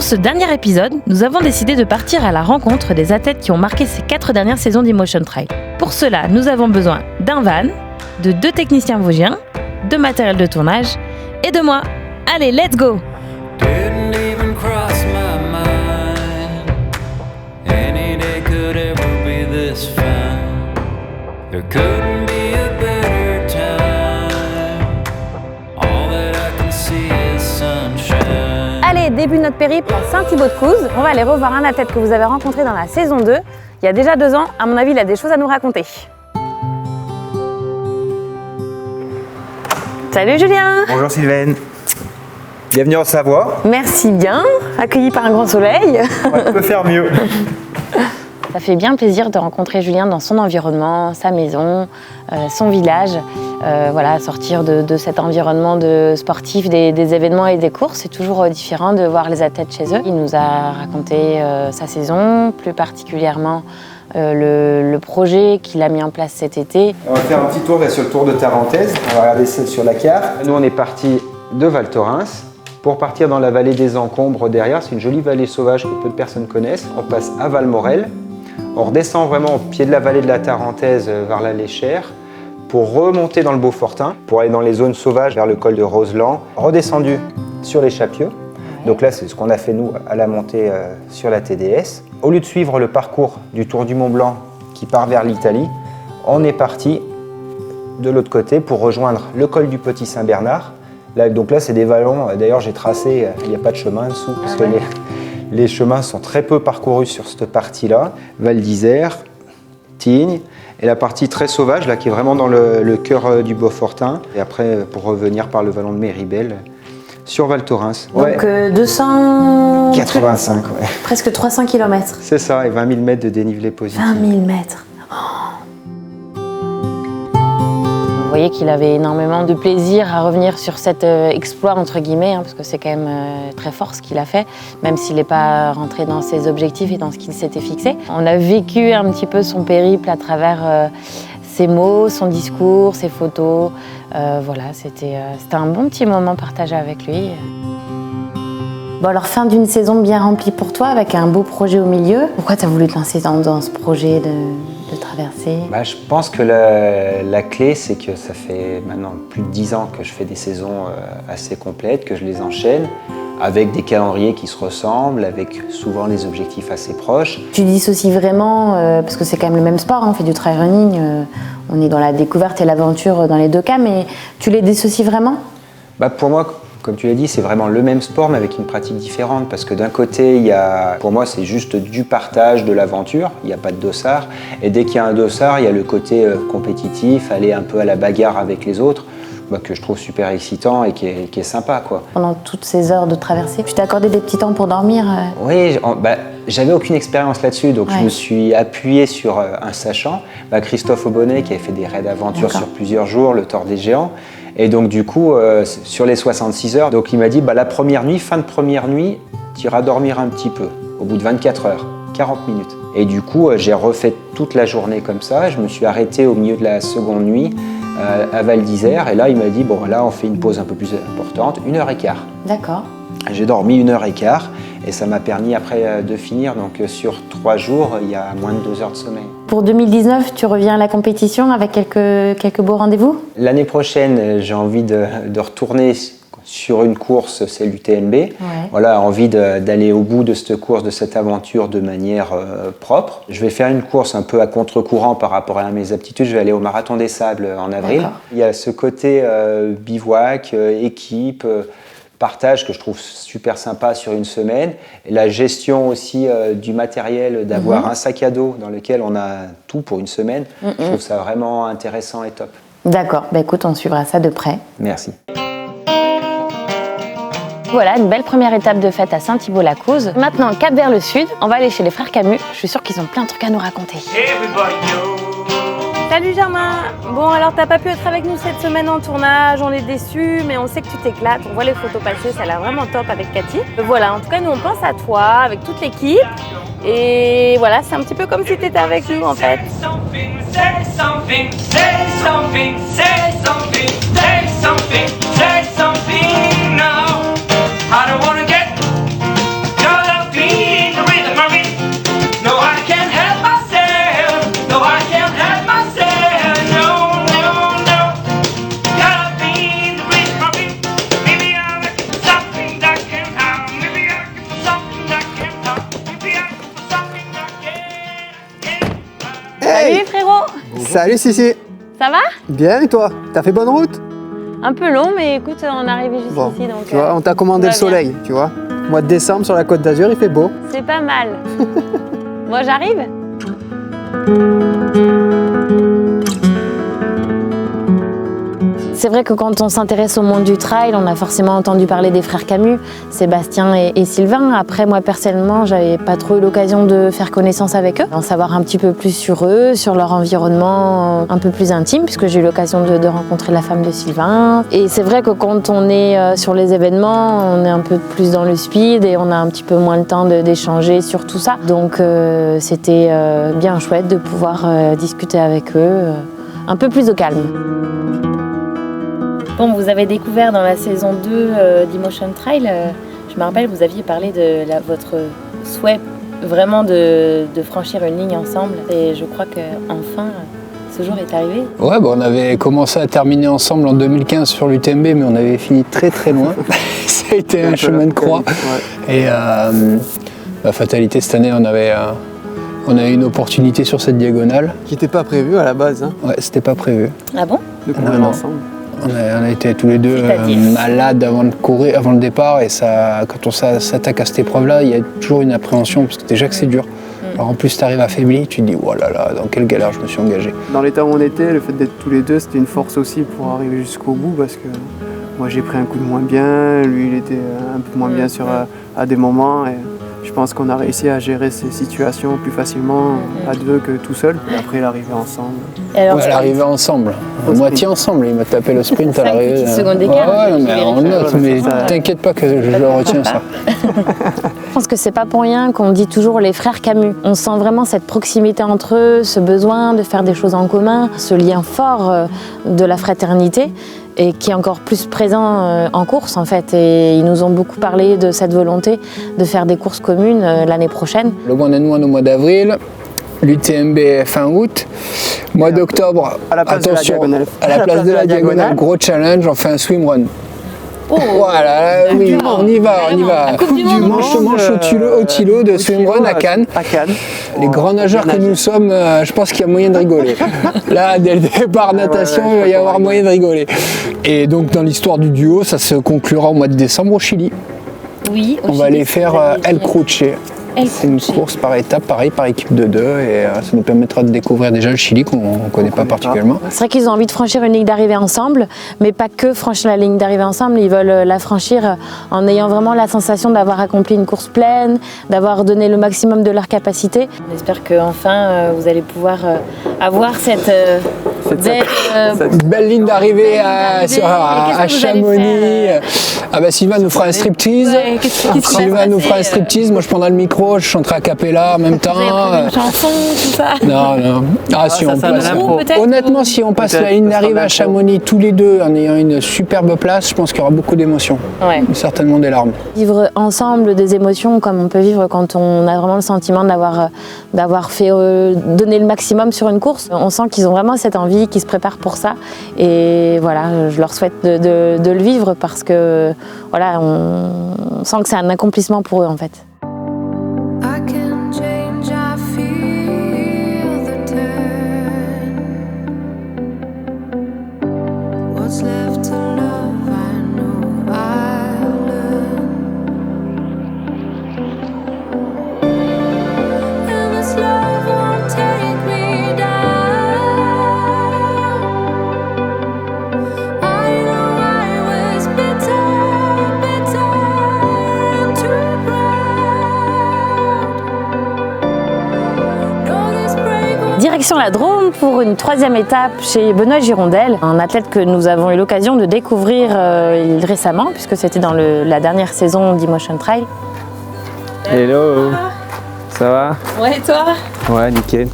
ce dernier épisode, nous avons décidé de partir à la rencontre des athlètes qui ont marqué ces 4 dernières saisons d'Emotion Trail. Pour cela, nous avons besoin d'un van, de 2 techniciens vosgiens, de matériel de tournage et de moi. Allez, let's go! Didn't even cross my mind. Any day could ever be this fine. There couldn't be a better time. All that I can see is sunshine. Allez, début de notre périple à Saint-Thibaud-de-Couz. On va aller revoir un athlète que vous avez rencontré dans la saison 2. Il y a déjà 2 ans, à mon avis, il a des choses à nous raconter. Salut Julien! Bonjour Sylvaine. Bienvenue en Savoie. Merci bien, accueilli par un grand soleil. On peut faire mieux. Ça fait bien plaisir de rencontrer Julien dans son environnement, sa maison, son village. Voilà, sortir de cet environnement de sportif, des événements et des courses, c'est toujours différent de voir les athlètes chez eux. Il nous a raconté sa saison, plus particulièrement le projet qu'il a mis en place cet été. On va faire un petit tour sur le Tour de Tarentaise. On va regarder ça sur la carte. Nous, on est parti de Val Thorens pour partir dans la vallée des Encombres derrière. C'est une jolie vallée sauvage que peu de personnes connaissent. On passe à Valmorel. On redescend vraiment au pied de la vallée de la Tarentaise vers la Léchère pour remonter dans le Beaufortin, pour aller dans les zones sauvages vers le col de Roseland. Redescendu sur les Chapieux. Donc là, c'est ce qu'on a fait nous à la montée sur la TDS. Au lieu de suivre le parcours du Tour du Mont Blanc qui part vers l'Italie, on est parti de l'autre côté pour rejoindre le col du Petit Saint-Bernard. Donc là, c'est des vallons. D'ailleurs, j'ai tracé, il n'y a pas de chemin dessous, parce que les chemins sont très peu parcourus sur cette partie-là. Val d'Isère, Tignes, et la partie très sauvage, là, qui est vraiment dans le cœur du Beaufortin. Et après, pour revenir par le vallon de Méribel, sur Val Thorens. Donc 200... 85, ouais. Presque 300 km. C'est ça, et 20 000 mètres de dénivelé positif. 20 000 mètres. Vous voyez qu'il avait énormément de plaisir à revenir sur cet exploit, entre guillemets, parce que c'est quand même très fort ce qu'il a fait, même s'il n'est pas rentré dans ses objectifs et dans ce qu'il s'était fixé. On a vécu un petit peu son périple à travers ses mots, son discours, ses photos. Voilà, c'était un bon petit moment partagé avec lui. Bon alors, fin d'une saison bien remplie pour toi, avec un beau projet au milieu. Pourquoi tu as voulu te lancer dans ce projet de traversée? Je pense que la clé, c'est que ça fait maintenant plus de 10 ans que je fais des saisons assez complètes, que je les enchaîne, avec des calendriers qui se ressemblent, avec souvent des objectifs assez proches. Tu dissocies vraiment, parce que c'est quand même le même sport, on fait du trail running, on est dans la découverte et l'aventure dans les 2 cas, mais tu les dissocies vraiment? Pour moi, comme tu l'as dit, c'est vraiment le même sport, mais avec une pratique différente. Parce que d'un côté, pour moi, c'est juste du partage, de l'aventure. Il n'y a pas de dossard. Et dès qu'il y a un dossard, il y a le côté compétitif, aller un peu à la bagarre avec les autres, que je trouve super excitant et qui est sympa, quoi. Pendant toutes ces heures de traversée, tu t'es accordé des petits temps pour dormir? Oui, j'avais aucune expérience là-dessus, donc je me suis appuyé sur un sachant. Christophe Aubonnet, qui avait fait des raids d'aventure sur plusieurs jours, le Tour des Géants. Et donc du coup, sur les 66 heures, donc il m'a dit, la première nuit, fin de première nuit, tu iras dormir un petit peu, au bout de 24 heures, 40 minutes. Et du coup, j'ai refait toute la journée comme ça. Je me suis arrêté au milieu de la seconde nuit à Val d'Isère. Et là, il m'a dit, là, on fait une pause un peu plus importante, 1h15. D'accord. J'ai dormi 1h15 et ça m'a permis après de finir. Donc sur 3 jours, il y a moins de 2 heures de sommeil. Pour 2019, tu reviens à la compétition avec quelques beaux rendez-vous? L'année prochaine, j'ai envie de retourner sur une course, c'est l'UTMB. Ouais. Voilà, envie d'aller au bout de cette course, de cette aventure de manière propre. Je vais faire une course un peu à contre-courant par rapport à mes aptitudes. Je vais aller au Marathon des Sables en avril. D'accord. Il y a ce côté bivouac, équipe, partage que je trouve super sympa sur une semaine. Et la gestion aussi du matériel, d'avoir un sac à dos dans lequel on a tout pour une semaine. Je trouve ça vraiment intéressant et top. D'accord, écoute, on suivra ça de près. Merci. Voilà, une belle première étape de fête à Saint-Thibaud-la-Couz. Maintenant, cap vers le sud, on va aller chez les frères Camus. Je suis sûre qu'ils ont plein de trucs à nous raconter. Salut Germain. Bon, alors t'as pas pu être avec nous cette semaine en tournage, on est déçus, mais on sait que tu t'éclates. On voit les photos passer, ça a l'air vraiment top avec Cathy. Voilà, en tout cas, nous on pense à toi, avec toute l'équipe. Et voilà, c'est un petit peu comme si t'étais avec nous en fait. Salut Sissi. Ça va? Bien et toi? T'as fait bonne route? Un peu long, mais écoute, on est arrivé jusqu'ici. Bon, Donc, tu vois, on t'a commandé le tout va bien. soleil, tu vois. Mois de décembre sur la Côte d'Azur, il fait beau. C'est pas mal. Moi, j'arrive? C'est vrai que quand on s'intéresse au monde du trail, on a forcément entendu parler des frères Camus, Sébastien et Sylvain. Après, moi personnellement, j'avais pas trop eu l'occasion de faire connaissance avec eux, d'en savoir un petit peu plus sur eux, sur leur environnement un peu plus intime, puisque j'ai eu l'occasion de rencontrer la femme de Sylvain. Et c'est vrai que quand on est sur les événements, on est un peu plus dans le speed et on a un petit peu moins le temps d'échanger sur tout ça. Donc c'était bien chouette de pouvoir discuter avec eux un peu plus au calme. Bon, vous avez découvert dans la saison 2 d'Emotion Trail, je me rappelle, vous aviez parlé de votre souhait vraiment de franchir une ligne ensemble. Et je crois qu'enfin, ce jour est arrivé. Ouais, on avait commencé à terminer ensemble en 2015 sur l'UTMB, mais on avait fini très très loin. Ça a été un chemin de croix. Ouais. Et la fatalité, cette année, on a eu une opportunité sur cette diagonale. Qui n'était pas prévu à la base. Hein. Ouais, c'était pas prévu. Ah bon? De courir ensemble. On a été tous les deux malades avant de courir, avant le départ, et ça, quand on s'attaque à cette épreuve-là, il y a toujours une appréhension, parce que déjà que c'est dur. Alors en plus, tu arrives affaibli, tu te dis, oh là là, dans quelle galère je me suis engagé. Dans l'état où on était, le fait d'être tous les deux, c'était une force aussi pour arriver jusqu'au bout, parce que moi j'ai pris un coup de moins bien, lui il était un peu moins bien à des moments. Et je pense qu'on a réussi à gérer ces situations plus facilement à deux que tout seul. Et après, l'arrivée ensemble. L'arrivée ensemble, moitié ensemble. Il m'a tapé le sprint à l'arrivée. 5 secondes d'écart. Ouais, mais on note, mais t'inquiète pas que je le retiens ça. Je pense que c'est pas pour rien qu'on dit toujours les frères Camus. On sent vraiment cette proximité entre eux, ce besoin de faire des choses en commun, ce lien fort de la fraternité, et qui est encore plus présent en course en fait. Et ils nous ont beaucoup parlé de cette volonté de faire des courses communes l'année prochaine. Le One and One au mois d'avril, l'UTMB fin août, mois d'octobre, attention, à la place de la diagonale, gros challenge, on fait un swimrun. Oh, voilà, oui, on y va. Coupe du monde. Manche au tilo de swimrun à Cannes. Les grands nageurs que nous sommes, je pense qu'il y a moyen de rigoler. Là, dès le départ natation, il va y avoir moyen de rigoler. Et donc, dans l'histoire du duo, ça se conclura au mois de décembre au Chili. Oui, on va aller faire El Cruce. C'est une course par étape, pareil, par équipe de 2, et ça nous permettra de découvrir déjà le Chili qu'on ne connaît pas particulièrement. C'est vrai qu'ils ont envie de franchir une ligne d'arrivée ensemble, mais pas que franchir la ligne d'arrivée ensemble, ils veulent la franchir en ayant vraiment la sensation d'avoir accompli une course pleine, d'avoir donné le maximum de leur capacité. On espère qu'enfin vous allez pouvoir avoir cette belle ligne d'arrivée à Chamonix. Ah bah Sylvain nous fera un striptease. Sylvain nous fera un striptease, moi je prendrai le micro, je chanterai a cappella en même temps. Une chanson, tout ça. Non. Ah si on passe. Honnêtement, si on passe la ligne d'arrivée à Chamonix tous les deux en ayant une superbe place, je pense qu'il y aura beaucoup d'émotions. Ouais. Certainement des larmes. Vivre ensemble des émotions comme on peut vivre quand on a vraiment le sentiment d'avoir fait donner le maximum sur une course. On sent qu'ils ont vraiment cette envie, qu'ils se préparent pour ça. Et voilà, je leur souhaite de le vivre parce que voilà, on sent que c'est un accomplissement pour eux en fait. Direction la Drôme pour une 3e étape chez Benoît Girondel, un athlète que nous avons eu l'occasion de découvrir récemment puisque c'était dans la dernière saison d'Emotion Trail. Hello, ça va? Ouais, et toi? Ouais, nickel.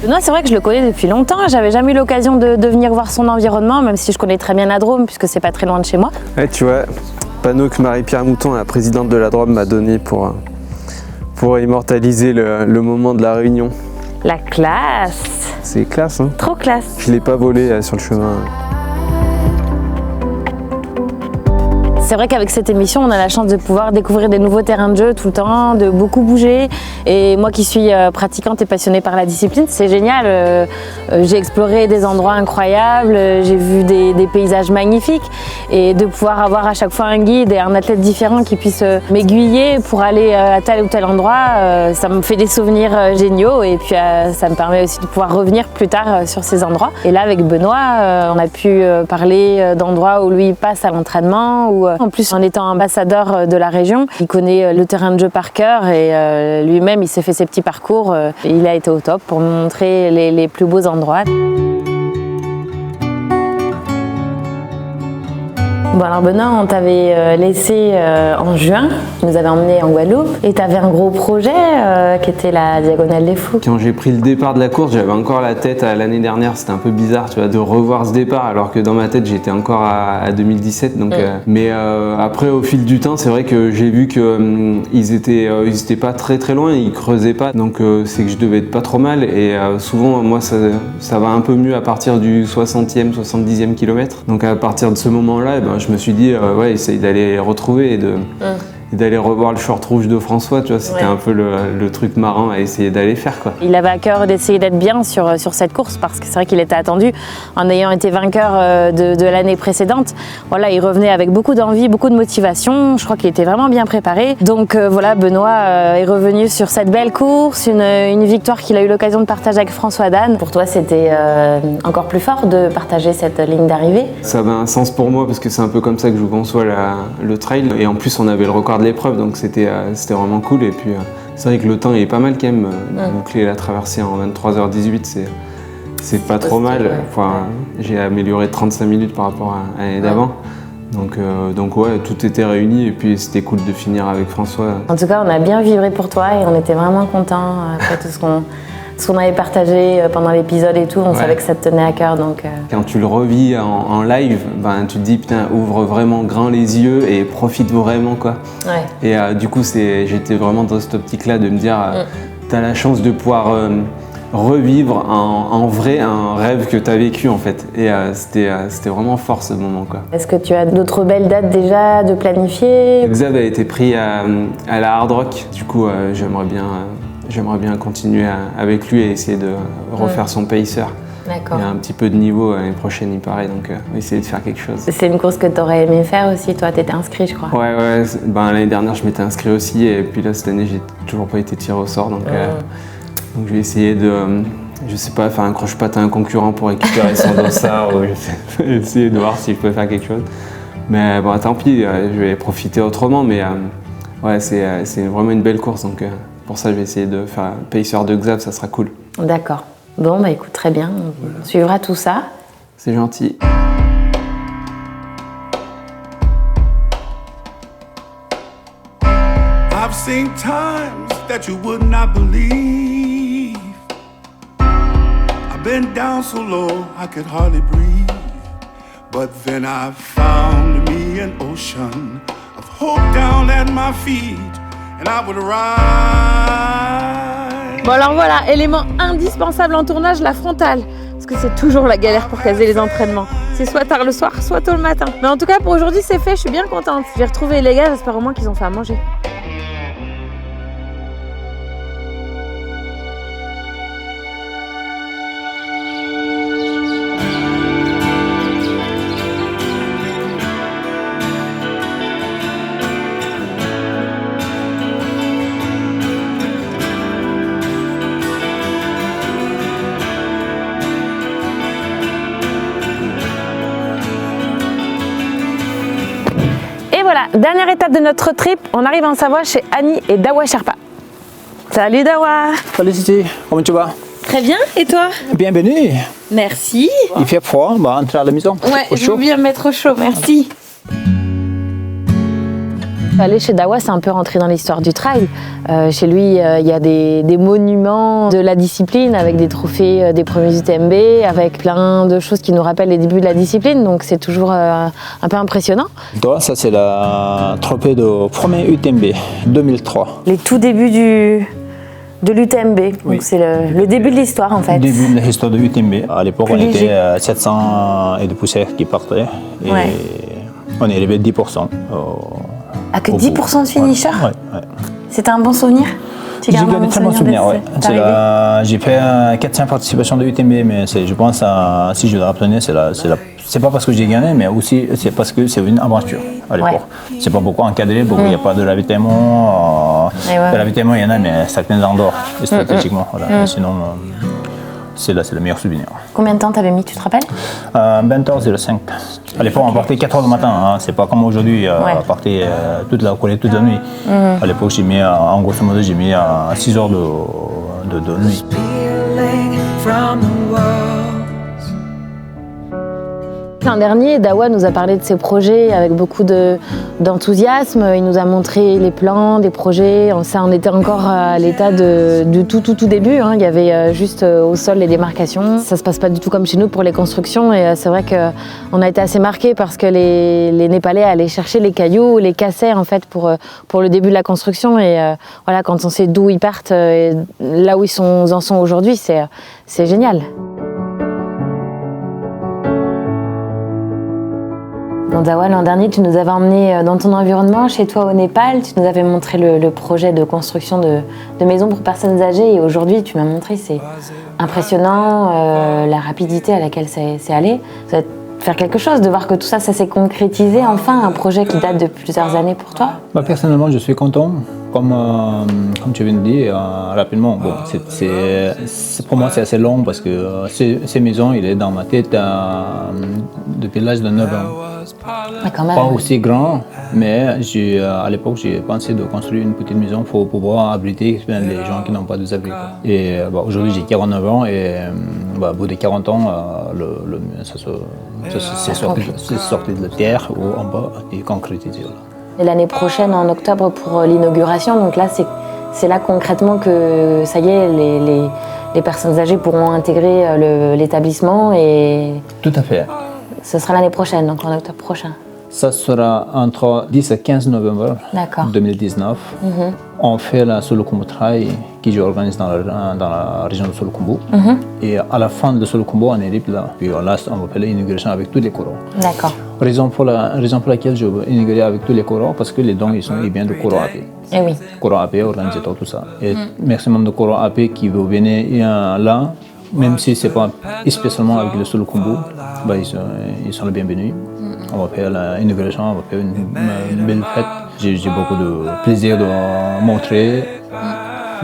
Benoît, c'est vrai que je le connais depuis longtemps, j'avais jamais eu l'occasion de venir voir son environnement, même si je connais très bien la Drôme puisque c'est pas très loin de chez moi. Ouais, tu vois, panneau que Marie-Pierre Mouton, la présidente de la Drôme, m'a donné pour immortaliser le moment de la réunion. La classe! C'est classe, hein? Trop classe! Je l'ai pas volé sur le chemin. C'est vrai qu'avec cette émission, on a la chance de pouvoir découvrir des nouveaux terrains de jeu tout le temps, de beaucoup bouger. Et moi qui suis pratiquante et passionnée par la discipline, c'est génial. J'ai exploré des endroits incroyables, j'ai vu des paysages magnifiques. Et de pouvoir avoir à chaque fois un guide et un athlète différent qui puisse m'aiguiller pour aller à tel ou tel endroit, ça me fait des souvenirs géniaux. Et puis ça me permet aussi de pouvoir revenir plus tard sur ces endroits. Et là, avec Benoît, on a pu parler d'endroits où lui passe à l'entraînement. En plus, en étant ambassadeur de la région, il connaît le terrain de jeu par cœur et lui-même, il s'est fait ses petits parcours. Il a été au top pour me montrer les plus beaux endroits. Bon alors Benoît, on t'avait laissé en juin, tu nous avais emmenés en Guadeloupe et tu avais un gros projet qui était la Diagonale des Fous. Quand j'ai pris le départ de la course, j'avais encore la tête à l'année dernière, c'était un peu bizarre tu vois, de revoir ce départ alors que dans ma tête j'étais encore à 2017. Donc, mais après au fil du temps, c'est vrai que j'ai vu qu'ils étaient pas très très loin, ils creusaient pas, donc c'est que je devais être pas trop mal et souvent moi ça va un peu mieux à partir du 60e, 70e kilomètre. Donc à partir de ce moment-là, je me suis dit, essaye d'aller les retrouver et d'aller revoir le short rouge de François, tu vois, c'était un peu le truc marrant à essayer d'aller faire, quoi. Il avait à cœur d'essayer d'être bien sur cette course parce que c'est vrai qu'il était attendu en ayant été vainqueur de l'année précédente. Voilà, il revenait avec beaucoup d'envie, beaucoup de motivation. Je crois qu'il était vraiment bien préparé. Donc voilà, Benoît est revenu sur cette belle course, une victoire qu'il a eu l'occasion de partager avec François Dan. Pour toi, c'était encore plus fort de partager cette ligne d'arrivée? Ça avait un sens pour moi parce que c'est un peu comme ça que je conçois le trail. Et en plus, on avait le record de l'épreuve, donc c'était vraiment cool. Et puis c'est vrai que le temps est pas mal quand même. Boucler la traversée en 23h18, c'est pas trop mal. Enfin, j'ai amélioré de 35 minutes par rapport à l'année d'avant. Donc ouais, tout était réuni et puis c'était cool de finir avec François. En tout cas, on a bien vibré pour toi et on était vraiment contents après tout ce qu'on avait partagé pendant l'épisode et tout. On savait que ça te tenait à cœur. Donc, Quand tu le revis en live, tu te dis putain, ouvre vraiment grand les yeux et profite vraiment, quoi. Et du coup, j'étais vraiment dans cette optique-là de me dire t'as la chance de pouvoir revivre en vrai un rêve que tu as vécu en fait. Et c'était vraiment fort ce moment, quoi. Est-ce que tu as d'autres belles dates déjà de planifier? Xav a été pris à la Hard Rock. Du coup, j'aimerais bien continuer avec lui et essayer de refaire son pacer. D'accord. Il y a un petit peu de niveau l'année prochaine, il paraît, donc on va essayer de faire quelque chose. C'est une course que tu aurais aimé faire aussi, toi, tu étais inscrit, je crois. Ouais, l'année dernière, je m'étais inscrit aussi, et puis là, cette année, j'ai toujours pas été tiré au sort, donc je vais essayer de, je sais pas, faire un croche-patte à un concurrent pour récupérer son dossard, ou je vais essayer de voir si je peux faire quelque chose. Mais bon, tant pis, je vais profiter autrement, mais c'est vraiment une belle course, donc pour ça, je vais essayer de faire un pacer de Xav, ça sera cool. D'accord. Bon, écoute, très bien, on suivra tout ça. C'est gentil. I've seen times that you would not believe. I've been down so low I could hardly breathe. But then I found me an ocean of hope down at my feet, and I would ride. Bon alors voilà, élément indispensable en tournage, la frontale. Parce que c'est toujours la galère pour caser les entraînements. C'est soit tard le soir, soit tôt le matin. Mais en tout cas, pour aujourd'hui, c'est fait, je suis bien contente. J'ai retrouvé les gars, j'espère au moins qu'ils ont fait à manger. Voilà, dernière étape de notre trip, on arrive en Savoie chez Annie et Dawa Sherpa. Salut Dawa. Salut Titi, comment tu vas? Très bien, et toi? Bienvenue. Merci. Il fait froid, on va rentrer à la maison. Ouais, je veux bien me mettre au chaud, merci. Aller chez Dawa, c'est un peu rentrer dans l'histoire du trail. Chez lui, il y a des monuments de la discipline avec des trophées des premiers UTMB, avec plein de choses qui nous rappellent les débuts de la discipline. Donc c'est toujours un peu impressionnant. Toi, ça c'est la trophée de premier UTMB 2003. Les tout débuts de l'UTMB. Oui. Donc c'est le début de l'histoire en fait. Le début de l'histoire de l'UTMB. À l'époque, on était 700 et de poussière qui partaient. Et On est élevé de 10%. Ah, que 10% de finishers? Ouais. C'était un bon souvenir? J'ai gardé un très bon souvenir, oui. J'ai fait 4-5 participations de UTMB, mais je pense, si je dois retenir, c'est pas parce que j'ai gagné, mais aussi c'est parce que c'est une aventure à l'époque. Ouais. C'est pas beaucoup encadré, il n'y a pas de ravitaillement. Le ravitaillement, il y en a, mais certains endroits, stratégiquement. Voilà. Sinon, c'est le meilleur souvenir. Combien de temps t'avais mis, tu te rappelles? 20h05. À l'époque, on partait 4h du matin. Hein. C'est pas comme aujourd'hui, on partait toute la nuit. À l'époque, j'ai mis, en grosso modo, j'ai mis 6 heures de nuit. L'an dernier, Dawa nous a parlé de ses projets avec beaucoup d'enthousiasme. Il nous a montré les plans, des projets. Ça, on était encore à l'état du tout début. Hein. Il y avait juste au sol les démarcations. Ça se passe pas du tout comme chez nous pour les constructions. Et c'est vrai qu'on a été assez marqués parce que les Népalais allaient chercher les cailloux, les cassaient en fait pour le début de la construction. Et voilà, quand on sait d'où ils partent, là où ils en sont aujourd'hui, c'est génial. Bon, Dawa, l'an dernier, tu nous avais emmenés dans ton environnement, chez toi au Népal. Tu nous avais montré le projet de construction de maisons pour personnes âgées. Et aujourd'hui, tu m'as montré, c'est impressionnant, la rapidité à laquelle c'est allé. Ça va te faire quelque chose de voir que tout ça, ça s'est concrétisé. Enfin, un projet qui date de plusieurs années pour toi. Personnellement, je suis content. Comme tu viens de dire rapidement, bon, pour moi c'est assez long parce que ces maisons, il est dans ma tête depuis l'âge de 9 ans. Quand même. Pas aussi grand, mais à l'époque j'ai pensé de construire une petite maison pour pouvoir abriter les gens qui n'ont pas de abri. Et aujourd'hui j'ai 49 ans et au bout de 40 ans, c'est sorti de la terre ou en bas et concrétisé. Et l'année prochaine, en octobre, pour l'inauguration, donc là, c'est là concrètement que, ça y est, les personnes âgées pourront intégrer l'établissement et... Tout à fait. Ce sera l'année prochaine, donc en octobre prochain. Ça sera entre 10 et 15 novembre 2019. On fait la Solukhumbu Trail que j'organise dans la région de Solukhumbu. Et à la fin de Solukhumbu, on est là. Puis là, on va faire l'inauguration avec tous les coraux. D'accord. Raison pour laquelle je veux inaugurer avec tous les coraux, parce que les dons, ils viennent de Coraux AP. Eh oui. Coraux AP, organisateur, tout ça. Et maximum de Coraux AP qui veulent venir là, même si ce n'est pas spécialement avec le Solukhumbu, ils sont les bienvenus. On va faire l'inauguration, on va faire une belle fête. J'ai beaucoup de plaisir de montrer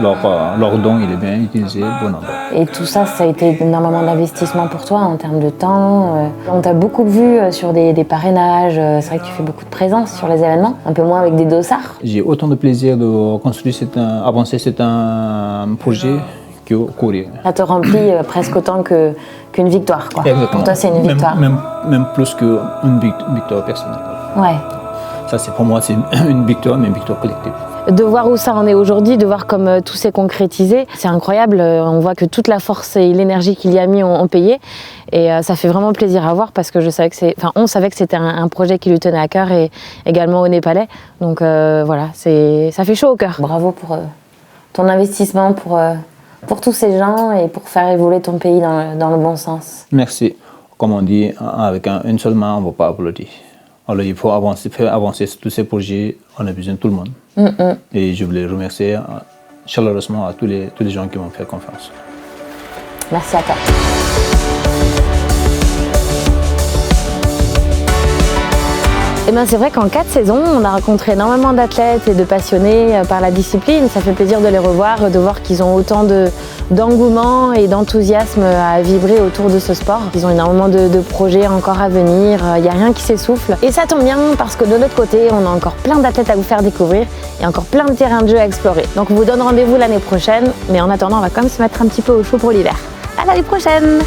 leur don, il est bien utilisé, bon endroit. Et tout ça, ça a été énormément d'investissement pour toi en termes de temps. On t'a beaucoup vu sur des parrainages, c'est vrai que tu fais beaucoup de présence sur les événements, un peu moins avec des dossards. J'ai autant de plaisir de construire, avancer un projet que courir. Ça te remplit presque autant qu'une victoire, quoi. Exactement. Pour toi, c'est une victoire. Même plus qu'une victoire personnelle. Ouais. Ça, pour moi, c'est une victoire, mais une victoire collective. De voir où ça en est aujourd'hui, de voir comme tout s'est concrétisé, c'est incroyable. On voit que toute la force et l'énergie qu'il y a mis ont payé. Et ça fait vraiment plaisir à voir parce que on savait que c'était un projet qui lui tenait à cœur et également au Népalais. Donc voilà, ça fait chaud au cœur. Bravo pour ton investissement, pour tous ces gens et pour faire évoluer ton pays dans le bon sens. Merci. Comme on dit, avec une seule main, on ne va pas applaudir. Alors il faut faire avancer tous ces projets, on a besoin de tout le monde. Et je voulais remercier chaleureusement à tous les gens qui m'ont fait confiance. Merci à toi. Eh ben, c'est vrai qu'en 4 saisons, on a rencontré énormément d'athlètes et de passionnés par la discipline. Ça fait plaisir de les revoir, de voir qu'ils ont autant d'engouement et d'enthousiasme à vibrer autour de ce sport. Ils ont énormément de projets encore à venir, il n'y a rien qui s'essouffle. Et ça tombe bien parce que de l'autre côté, on a encore plein d'athlètes à vous faire découvrir et encore plein de terrains de jeu à explorer. Donc on vous donne rendez-vous l'année prochaine, mais en attendant, on va quand même se mettre un petit peu au chaud pour l'hiver. À l'année prochaine!